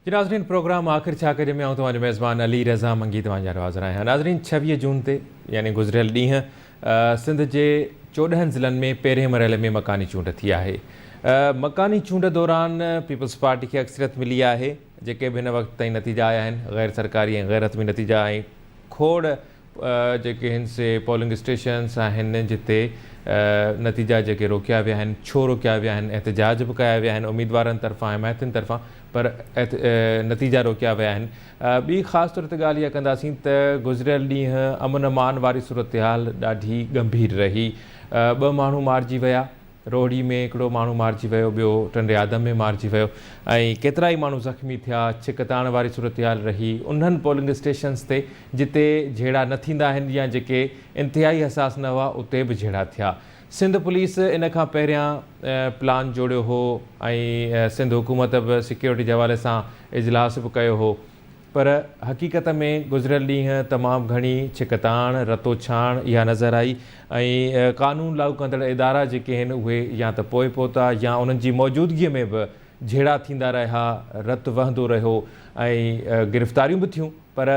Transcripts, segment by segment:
जी नाज़रीन, प्रोग्राम आख़िर छा कजे में तव्हांजो मेज़बान अली रज़ा मंगी तव्हांजा हाज़िर आहियां। नाज़रीन, 26 जून ते यानी गुज़िरियल ॾींहुं सिंध जे 14 ज़िलनि में पहिरें मरहले में मकानी चूंड थी आहे। मकानी चूंड दौरान पीपल्स पार्टी खे अक्सरियत मिली आहे। जेके बि हिन वक़्त ताईं नतीजा आया आहिनि, गैर सरकारी ऐं गैर हतमी नतीजा ऐं खोड़ जेके हिन से पोलिंग स्टेशन्स आहिनि जिते नतीजा जेके रोकिया विया आहिनि, छो रोकिया विया आहिनि, एहतजाज बि कया विया आहिनि उम्मीदवारनि तरफ़ां हिमायतुनि तरफ़ां, पर नतीजा रोकिया विया आहिनि। ॿी ख़ासि तौर ते ॻाल्हि इहा कंदासीं त गुज़िरियल ॾींहुं अमन अमान वारी सूरत हाल ॾाढी गंभीर रही। 2 माण्हू मारिजी विया, रोहड़ी में हिकिड़ो माण्हू मारिजी वियो, ॿियो टंडे आदम में मारिजी वियो ऐं केतिरा ई माण्हू ज़ख़्मी थिया। छिकताण वारी सूरत हाल रही उन्हनि पोलिंग स्टेशन्स ते जिते जहिड़ा न थींदा आहिनि या जेके इंतिहाई हसास न हुआ उते बि जहिड़ा थिया। सिंध पुलिस इन खां पहिरियां प्लान जोड़ियो हो ऐं सिंध हुकूमत बि सिक्योरिटी जे हवाले सां इजलास बि कयो हो, पर हक़ीक़त में गुज़िरियल ॾींहुं तमामु घणी छिकताण रतो छाण इहा नज़र आई ऐं क़ानून लागू कंदड़ इदारा जेके आहिनि उहे या त पोइ पहुता या उन्हनि जी मौजूदगीअ में बि जहिड़ा थींदा रहिया, रतु वहंदो रहियो ऐं गिरफ़्तारियूं बि थियूं, पर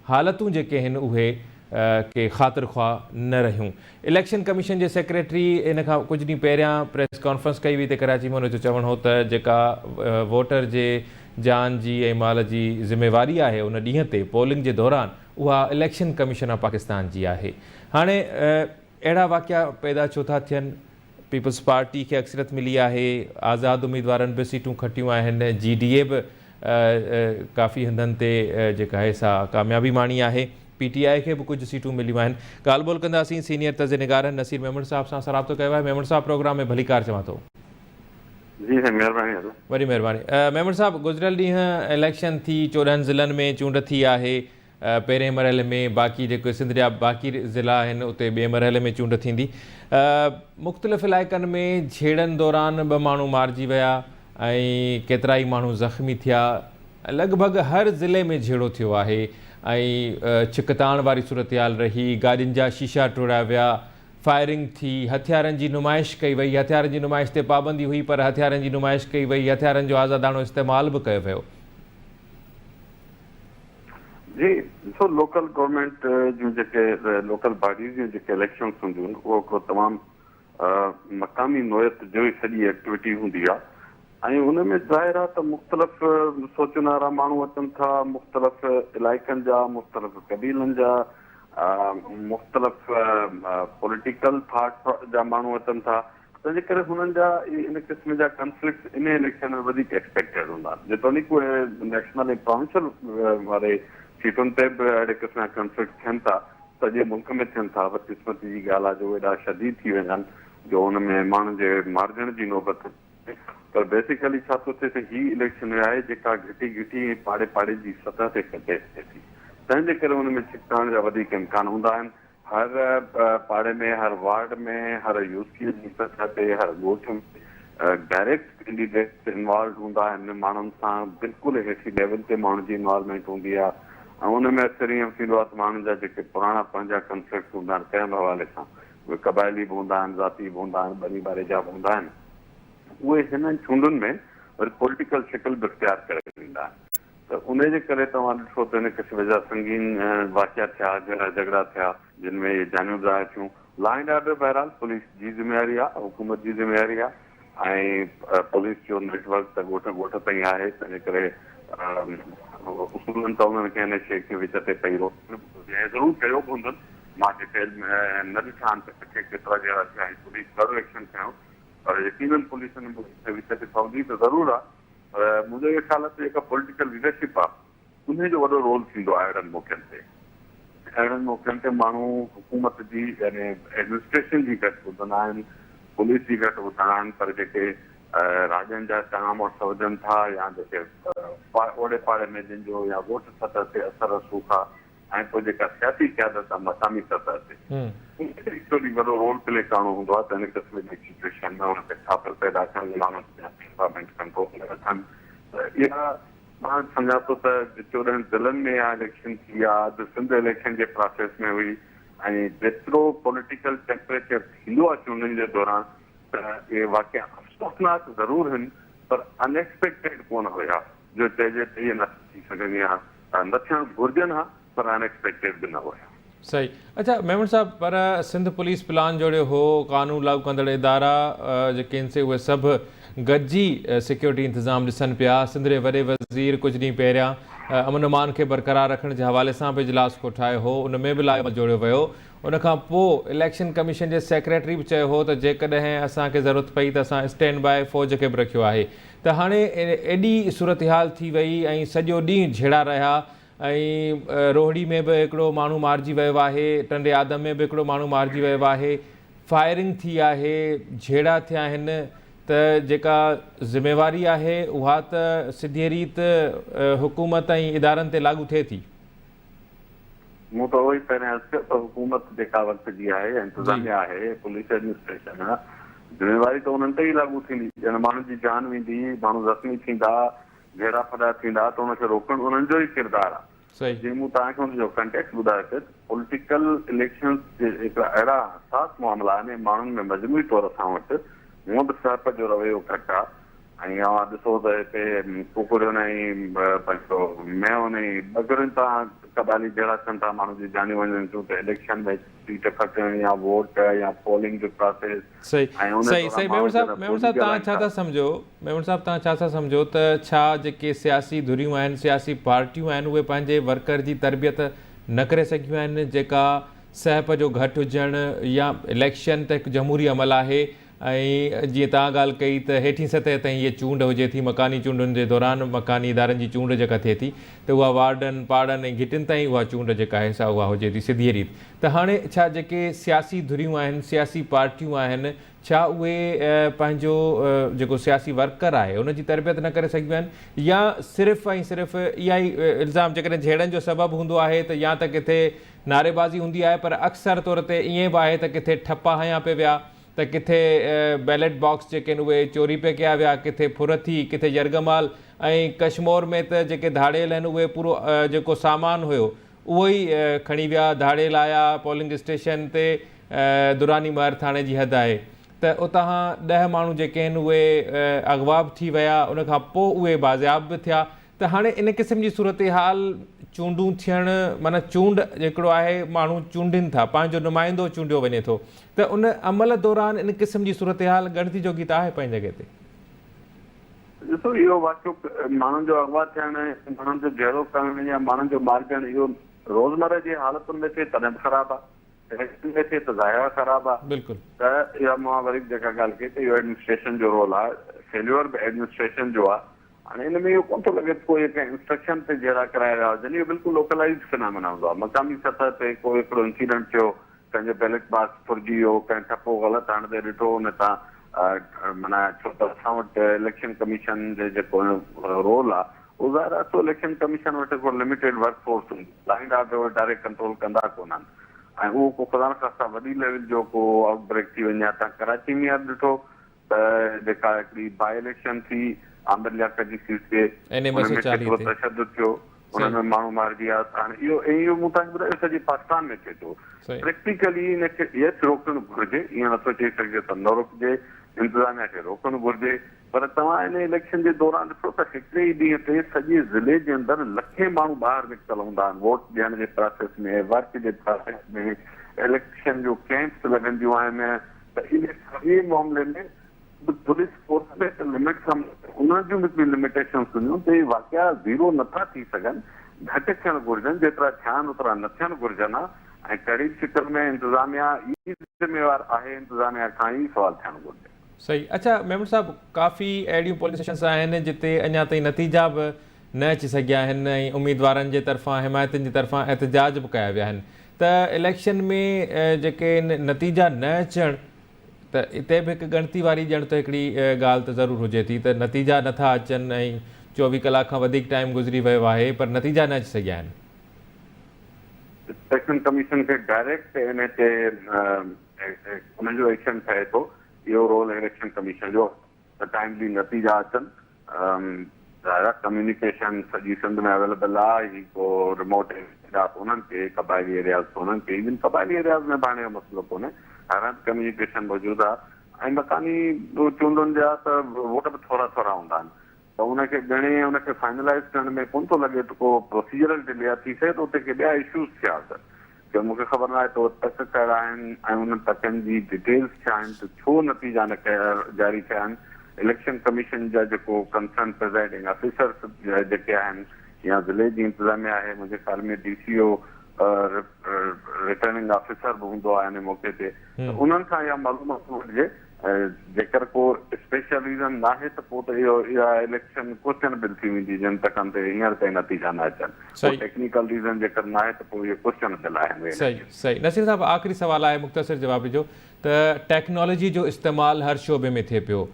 हालतूं जेके आहिनि उहे के ख़ातिर ख़्वाह न रहियूं। इलेक्शन कमीशन जे सेक्रेटरी इन खां कुझु ॾींहं पहिरियां प्रेस कॉन्फ्रेंस कई हुई त कराची में हुनजो चवणु हो त जेका वोटर जे जान जी ऐं माल जी ज़िम्मेवारी आहे उन ॾींहं ते पोलिंग जे दौरान उहा इलेक्शन कमीशन ऑफ पाकिस्तान जी आहे। हाणे अहिड़ा वाक़िया पैदा छो था थियनि? पीपल्स पार्टी खे अक्सरियत मिली आहे, आज़ाद उम्मीदवारनि बि सीटूं खटियूं आहिनि, GDA बि काफ़ी हंधनि ते जेका आहे सा कामयाबी माणी आहे, PTI खे बि कुझु सीटूं मिलियूं आहिनि। ॻाल्हि ॿोल कंदासीं सीनियर तर्ज़ निगार नसीर मेमण साहब सां राब्तो कयो आहे। मेमण साहब प्रोग्राम में भली कार चवां थो। जी महिरबानी, वॾी महिरबानी। मेमण साहब, गुज़िरियल ॾींहुं इलेक्शन थी, 14 ज़िलनि में चूंड थी आहे। पहिरें मरहले में, बाक़ी जेके सिंध जा बाक़ी ज़िला आहिनि उते ॿिए मरहले में चूंड थींदी। मुख़्तलिफ़ इलाइक़नि में झेड़नि दौरान 2 माण्हू मारिजी विया ऐं केतिरा ई माण्हू ज़ख़्मी थिया। लॻभॻि हर ज़िले में झेड़ो थियो आहे ऐं छिकताण वारी सूरत हाल रही, गाॾियुनि जा शीशा टोड़िया विया, फायरिंग थी, हथियारनि जी नुमाइश कई वई। हथियारनि जी नुमाइश ते पाबंदी हुई पर हथियारनि जी नुमाइश कई वई, हथियारनि जो आज़ादाणो इस्तेमालु बि कयो वियो। जी ॾिसो, लोकल गवर्नमेंट जूं जेके लोकल बॉडीज़ जूं जेके इलेक्शन्स हूंदियूं आहिनि उहो हिकिड़ो तमामु मक़ामी नोयत जो ई सॼी एक्टिविटी हूंदी आहे ऐं हुन में ज़ाहिर आहे त मुख़्तलिफ़ सोचण वारा माण्हू अचनि था, मुख़्तलिफ़ इलाइक़नि जा, मुख़्तलिफ़ क़बीलनि जा, मुख़्तलिफ़ पॉलिटिकल थाट जा माण्हू अचनि था, तंहिंजे करे हुननि जा इन क़िस्म जा कंफ्लिक्ट इन इलेक्शन में वधीक एक्सपेक्टेड हूंदा आहिनि। जेतोणीकि उहे नेशनल ऐं प्रोविंशियल वारे सीटुनि ते बि अहिड़े क़िस्म जा कंफ्लिक्ट थियनि था, सॼे मुल्क में थियनि था। बदकिस्मती जी ॻाल्हि आहे जो एॾा शदीद थी वेंदा आहिनि जो हुन में माण्हुनि जे मारिजण जी नौबत। पर बेसिकली छा थो थिए त हीअ इलेक्शन आहे जेका घिटी ऐं पाड़े जी सतह ते कंटेस्ट थिए थी, तंहिंजे करे हुन में छिकताण जा वधीक इम्कान हूंदा आहिनि। हर पाड़े में, हर वार्ड में, हर यूसीअ जी सतह ते, हर ॻोठ में डायरेक्ट कैंडिडेट इन्वॉल्व हूंदा आहिनि। माण्हुनि सां बिल्कुलु हेठि लेवल ते माण्हुनि जी इन्वॉल्वमेंट हूंदी आहे ऐं हुन में अक्सर ईअं थींदो आहे त माण्हुनि जा जेके पुराणा पंहिंजा कंफ्लिक्ट हूंदा आहिनि कंहिं हवाले सां, उहे क़बाइली बि हूंदा आहिनि, ज़ाती बि हूंदा आहिनि, ॿनी बारे जा बि हूंदा आहिनि, उहे हिन चूंडुनि में वरी पॉलिटिकल शिकल बि इख्तियार करे ॾींदा आहिनि। त उनजे करे तव्हां ॾिसो त इन क़िस्म जा संगीन वाक़िया थिया, झगड़ा थिया जिन में इहे जानियूं ज़ाया थियूं। लॉ एंड ऑर्डर बहरहाल पुलिस जी ज़िम्मेवारी आहे, हुकूमत जी ज़िम्मेवारी आहे ऐं पुलिस जो नेटवर्क त ॻोठ ताईं आहे, तंहिंजे करे उसूलनि त उन्हनि खे हिन शइ खे विच ते पई रोक ज़रूरु कयो बि हूंदनि। मां डिटेल न ॾिठा आहिनि त किथे केतिरा जहिड़ा थिया आहिनि, पुलिस ॾाढो एक्शन खयों, पर यकीननि पुलिस विच ते पवंदी त ज़रूरु आहे। पर मुंहिंजो इहो ख़्यालु आहे त जेका पॉलिटिकल लीडरशिप आहे उनजो वॾो रोल थींदो आहे अहिड़नि मौक़नि ते। अहिड़नि मौक़नि ते माण्हू हुकूमत जी यानी एडमिनिस्ट्रेशन जी घटि ॿुधंदा आहिनि, पुलिस जी घटि ॿुधंदा आहिनि, पर जेके राज्यनि जा तमामु वटि वधनि था या जेके ओड़े पाड़े में जंहिंजो या ॻोठ सतह ते असर रसूख आहे ऐं पोइ जेका सियासी क़यादत आहे मक़ामी सतह ते एक्चुअली वॾो रोल प्ले करणो हूंदो आहे। त हिन क़िस्म जी सिचुएशन में हुन ते छापर पैदा करण माण्हू गवर्नमेंट कंट्रोल में रखनि। त इहा मां सम्झा थो त 14 ज़िलनि में इहा इलेक्शन थी आहे, अॼु सिंध इलेक्शन जे प्रोसेस में हुई ऐं जेतिरो पॉलिटिकल टेम्परेचर थींदो आहे चूंडनि जे दौरान त इहे वाक़िया अफ़सोसनाक ज़रूरु आहिनि पर अनएक्सपेक्टेड कोन हुया। जो चइजे त इहे न थी सघनि या न थियणु घुरिजनि हा, पर अनएक्सपेक्टेड बि न हुया। सही। अच्छा मेमन साहब, पर सिंध पुलिस प्लान जोड़ियो हो, कानून लागू कंदड़ इदारा जेके आहिनि से उहे सभु गॾिजी सिक्योरिटी इंतज़ाम ॾिसनि पिया। सिंध जे वॾे वज़ीर कुझु ॾींहं पहिरियां अमन अमान खे बरक़रार रखण जे हवाले सां बि इजलास को ठाहियो हो, उन में बि लाइक़ु जोड़ियो वियो। उनखां पोइ इलेक्शन कमीशन जे सेक्रेटरी बि चयो हो त जेकॾहिं असांखे ज़रूरत पई त असां स्टैंड बाय फ़ौज खे बि रखियो आहे। त हाणे एॾी सूरत हाल थी वई ऐं सॼो ॾींहुं झेड़ा रहिया ऐं रोहड़ी में बि हिकिड़ो माण्हू मारिजी वियो आहे, टंडे आदम में बि हिकिड़ो माण्हू मारिजी वियो आहे, फायरिंग थी आहे, झेड़ा थिया आहिनि। त जेका ज़िमेवारी आहे उहा त सिधी रीति हुकूमत ऐं इदारनि ते लागू थिए थी। मूं त उहो ई पहिरियां अर्ज़ु कयो त हुकूमत जेका वक़्त जी आहे, इंतिज़ामिया आहे, पुलिस एडमिनिस्ट्रेशन आहे, ज़िमेवारी त उन्हनि ते ई लागू थींदी। ॼण माण्हुनि जी जान वेंदी, माण्हू ज़ख़्मी थींदा, घेड़ा फॾा थींदा, त उनखे रोकणु उन्हनि जो ई किरदारु आहे। सही। जीअं मूं तव्हांखे हुनजो कंटेक्स्ट ॿुधायो पियो, पॉलिटिकल इलेक्शन हिकिड़ा अहिड़ा हसास मामला आहिनि माण्हुनि में मजमूई तौर असां वटि हूअं बि सहप जो रवैयो घटि आहे। ऐं अव्हां ॾिसो त हिते कुकुड़ियुनि ऐं पंहिंजो मेहुनि ऐं बगरुनि सां क़बाइली जहिड़ा थियनि था, माण्हू जी जानी वञनि थियूं त इलेक्शन में सीट खटणु या वोट या पोलिंग जो प्रोसेस। सही सही सही। मेमन साहब तव्हां छा था सम्झो, मेमन साहब तव्हां छा था सम्झो त छा जेके सियासी धुरियूं आहिनि, सियासी पार्टियूं आहिनि, उहे पंहिंजे वर्कर जी तरबियत न करे सघियूं आहिनि, जेका सहप जो घटि हुजणु या इलेक्शन त हिकु जमहूरी अमल आहे ऐं जीअं तव्हां ॻाल्हि कई त हेठीं सतह ताईं इहे चूंड हुजे थी, मकानी चूंडुनि जे दौरान मकानी इदारनि जी चूंड जेका थिए थी त उहा वार्डनि पाड़नि ऐं घिटियुनि ताईं उहा चूंड जेका आहे सा उहा हुजे थी सिधी रीति। त हाणे छा जेके सियासी धुरियूं आहिनि, सियासी पार्टियूं आहिनि, छा उहे पंहिंजो जेको सियासी वर्कर आहे उनजी तरबियत न करे सघियूं आहिनि, या सिर्फ़ु ऐं सिर्फ़ु इहा ई इल्ज़ाम जेकॾहिं झेड़नि जो सबबु हूंदो आहे त या त किथे नारेबाज़ी हूंदी आहे, पर अक्सर तौर ते ईअं बि आहे त किथे ठपा हयां पिया विया, त किथे बैलेट बॉक्स जेके आहिनि उहे चोरी पे कया विया, किथे फुरथी, किथे यरगमाल ऐं कश्मीर में त जेके धाड़ियल आहिनि उहे पूरो जेको सामान हुयो उहो ई खणी विया, धाड़ियल आया पोलिंग स्टेशन ते, दुरानी महर थाणे जी हद आहे, त उतां 10 माण्हू जेके आहिनि उहे अगवा बि थी विया, उनखां पोइ उहे बाज़ियाब बि थिया। त हाणे इन क़िस्म जी सूरत हाल चूंडूं थियणु, माना चूंड हिकिड़ो आहे, माण्हू चूंडनि था, पंहिंजो नुमाइंदो चूंडियो वञे थो, त उन अमल दौरान इन क़िस्म जी सूरत हाल ॻणती जोगी त आहे पंहिंजी जॻह ते। ॾिसो, इहो वाक़ियो माण्हुनि जो अगवा थियणु, माण्हुनि जो जहिड़ो करणु या माण्हुनि जो मारिजणु, इहो रोज़मर्रा जी हालतुनि में थिए तॾहिं बि ख़राबु आहे, इलेक्शन में थिए त ज़ाहिर ख़राबु आहे। बिल्कुलु। त इहा मां वरी जेका ॻाल्हि कई त इहो एडमिनिस्ट्रेशन जो रोल आहे, फेल्यूअर बि एडमिनिस्ट्रेशन जो आहे। हाणे हिन में इहो कोन थो लॻे कोई कंहिं इंस्ट्रक्शन ते जहिड़ा कराए रहिया हुजनि, इहो बिल्कुलु लोकलाइज़ फिनोमेना हूंदो आहे। मक़ामी सतह ते को हिकिड़ो इंसिडेंट थियो, कंहिंजो बैलेट बॉक्स फुरिजी वियो, कंहिं ठपो ग़लति हणंदे ॾिठो, उन तां माना छो त असां वटि इलेक्शन कमीशन जो जेको रोल आहे उहो ज़ाहिर आहे, सो इलेक्शन कमीशन वटि हिकिड़ो लिमिटेड वर्क फोर्स हूंदी, लाइन ऑर्डर डायरेक्ट कंट्रोल कंदा कोन्हनि, ऐं उहो को ख़ुदा न ख़ास्ता वॾी लेवल जो को आउटब्रेक थी वञे। तव्हां कराची में ॾिठो त जेका हिकिड़ी बाई इलेक्शन थी आमिर लियाकत जी सीट ते, केतिरो तशदुद थियो, उनमें माण्हू मारिजी विया। हाणे इहो मूं तव्हांखे ॿुधायो सॼे पाकिस्तान में थिए थो। प्रैक्टिकली हिनखे यस रोकणु घुरिजे, ईअं नथो चई सघिजे त न रोकजे, इंतिज़ामिया खे रोकणु घुरिजे, पर तव्हां हिन इलेक्शन जे दौरान ॾिसो त हिकिड़े ई ॾींहं ते सॼे ज़िले जे अंदरि लखे माण्हू ॿाहिरि निकितल हूंदा आहिनि, वोट ॾियण जे प्रोसेस में, वर्क जे प्रोसेस में, इलेक्शन जो कैंप्स लॻंदियूं आहिनि। त इन सॼे मामले में पुलिस फोर्स में लिमिट्स उन्हनि जूं बि लिमिटेशन्स हूंदियूं, त इहे वाक़िया ज़ीरो नथा थी सघनि, घटि थियणु घुरिजनि, जेतिरा थियनि ओतिरा न थियणु घुरिजनि। ऐं कड़ी शिकल में इंतिज़ामिया ई ज़िम्मेवार आहे, इंतिज़ामिया खां ई सवाल थियणु घुरिजे। सही। अच्छा मेमन साहब, काफ़ी अहिड़ियूं पोलिंग स्टेशन्स आहिनि जिते अञा ताईं नतीजा बि न अची सघिया आहिनि ऐं उम्मीदवारनि जे तरफ़ां, हिमायतुनि जी तरफ़ां एहतजाज बि कया विया आहिनि, त इलेक्शन में जेके नतीजा न अचणु, त हिते बि हिकु ॻणती वारी ॼण त हिकिड़ी ॻाल्हि त ज़रूरु हुजे थी त नतीजा नथा अचनि ऐं 24 कलाक खां वधीक टाइम गुज़री वियो आहे पर नतीजा न अची सघिया आहिनि। इलेक्शन कमीशन खे डायरेक्ट इन ते उनजो एक्शन ठहे थो, इहो रोल इलेक्शन कमीशन जो त टाइमली नतीजा अचनि। कम्युनिकेशन सॼी सिंध में अवेलेबल आहे, ही को रिमोट एरियाज़ उन्हनि खे, क़बाइली एरियाज़ उन्हनि खे, इवन क़बाइली एरियाज़ में हाणे जो मसइलो कोन्हे, हर हंधि कम्युनिकेशन मौजूदु आहे। ऐं मकानी चूंडुनि जा त वोट बि थोरा थोरा हूंदा आहिनि, त त उनखे ॻणे उनखे फाइनलाइज़ करण में कोन थो लॻे त को प्रोसीजरल डिले थी थिए त उते के ॿिया इश्यूज़ थिया त मूंखे ख़बर न आहे त तक कहिड़ा आहिनि ऐं उन तकनि जी डिटेल्स छा आहिनि त छो नतीजा न कया जारी थिया आहिनि। इलेक्शन कमीशन जा जेको कंसर्न प्रिज़ाइडिंग ऑफिसर्स जेके आहिनि या ज़िले जी इंतिज़ामिया आहे, मुंहिंजे ख़्याल में DCO रिटर्निंग ऑफिसर बि हूंदो आहे हिन मौक़े ते, त उन्हनि खां इहा मालूमात वठिजे। जेकर को स्पेशल रीज़न न आहे त पोइ त इहा इलेक्शन क्वेश्चनेबल थी वेंदी जिन तकनि ते हींअर ताईं नतीजा न अचनि। टेक्निकल रीज़न जेकर न आहे त पोइ इहो क्वेश्चनेबल आहे। सही। नसीर साहब, आख़िरी सवाल आहे मुख़्तसिर जवाब जो त टेक्नोलॉजी जो इस्तेमालु हर शोबे में थिए पियो।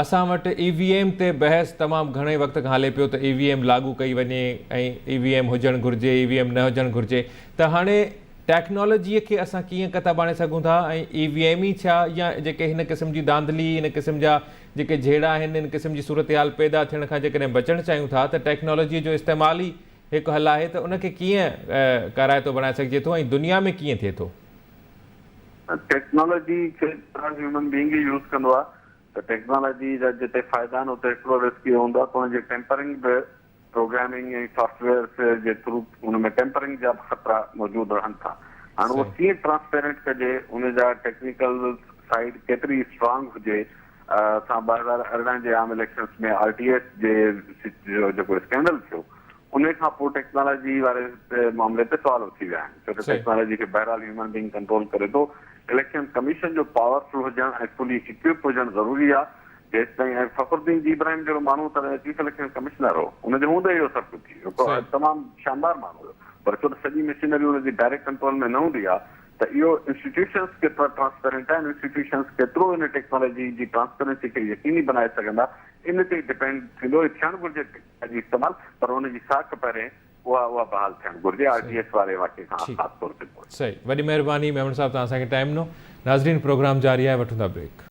असां वटि EVM ते बहस तमामु घणे वक़्त खां हले पियो त EVM लागू कई वञे ऐं EVM हुजणु घुरिजे, EVM न हुजणु घुरिजे। त हाणे टेक्नोलॉजीअ खे असां कीअं कथा बाणे सघूं था ऐं EVM ई छा या जेके हिन क़िस्म जी धांधली, हिन क़िस्म जा जेके जहिड़ा आहिनि, हिन क़िस्म जी सूरत हाल पैदा थियण खां जेकॾहिं बचणु चाहियूं था त टेक्नोलॉजीअ जो इस्तेमालु ई हिकु हल आहे त उनखे कीअं कराइतो बणाए सघिजे थो ऐं दुनिया में कीअं थिए थो? टेक्नोलॉजी खे ह्यूमन बीइंग ई यूज़ कंदो आहे त टेक्नोलॉजी जा जिते फ़ाइदा आहिनि उते हिकिड़ो रिस्क इहो हूंदो आहे त हुनजे टेम्परिंग बि प्रोग्रामिंग ऐं सॉफ्टवेयर जे थ्रू हुन में टेम्परिंग जा ख़तरा मौजूदु रहनि था। हाणे उहो कीअं ट्रांसपेरेंट कजे, उन जा टेक्निकल साइड केतिरी स्ट्रांग हुजे। असां 2018 जे आम इलेक्शन्स में RTS जो जेको स्कैंडल थियो उन खां पोइ टेक्नोलॉजी वारे मामले ते सुवाल उथी विया आहिनि छो त टेक्नोलॉजी खे बहरहाल ह्यूमन बीइंग कंट्रोल करे थो। इलेक्शन कमीशन जो पावरफुल हुजणु ऐं फुली इक्विप हुजणु ज़रूरी आहे। जेसि ताईं ऐं फ़खरुद्दीन इब्राहिम जहिड़ो माण्हू त चीफ इलेक्शन कमिश्नर हो, हुनजे हूंदे इहो सभु कुझु थी वियो। तमामु शानदार माण्हू हुयो, पर छो त सॼी मशीनरी हुनजी डायरेक्ट कंट्रोल में न हूंदी आहे त इहो इंस्टीट्यूशन्स केतिरा ट्रांसपेरेंट आहिनि, इंस्टीट्यूशन्स केतिरो इन टेक्नोलॉजी जी ट्रांसपेरेंसी खे यकीनी बनाए सघंदा, इन ते डिपेंड थींदो। थियणु घुरिजे टेक्नोलॉजी इस्तेमालु, पर हुनजी साख पहिरें उहा बहाल थियणु घुरिजे RTS वारे वाक़े खां ख़ासि तौर ते। सही, वॾी महिरबानी मेमन साहब, तव्हां असांखे टाइम ॾिनो। नाज़रीन, प्रोग्राम जारी आहे, वठूं था ब्रेक।